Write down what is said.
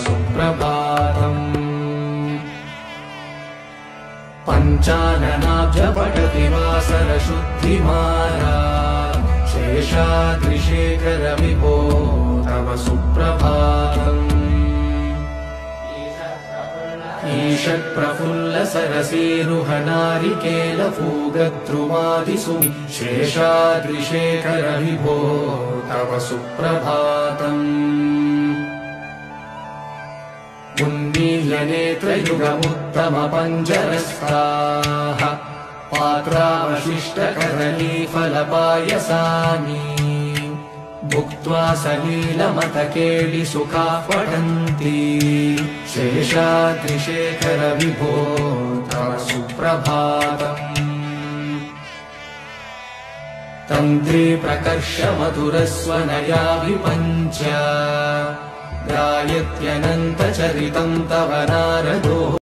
सुप्रभातम् पञ्चाननाब्जपठति वासरशुद्धिमाला शेषाद्रिशेखर विभो तव सुप्रभातम् ईषत्प्रफुल्लसरसीरुहनारिकेलपूगद्रुमादिषु शेषाद्रिशेखर विभो तव सुप्रभातम् उन्मील्यनेत्रयुगमुत्तमपञ्जरस्थाः पात्रावशिष्टकदलीफलपायसानि भुक्त्वा सलीलमतकेलिसुखाः पठन्ति शेषाद्रिशेखर विभो तव सुप्रभातम् तन्त्री प्रकर्ष मधुरस्वनया विपञ्च गायत्यनन्तचरितं तव नारदो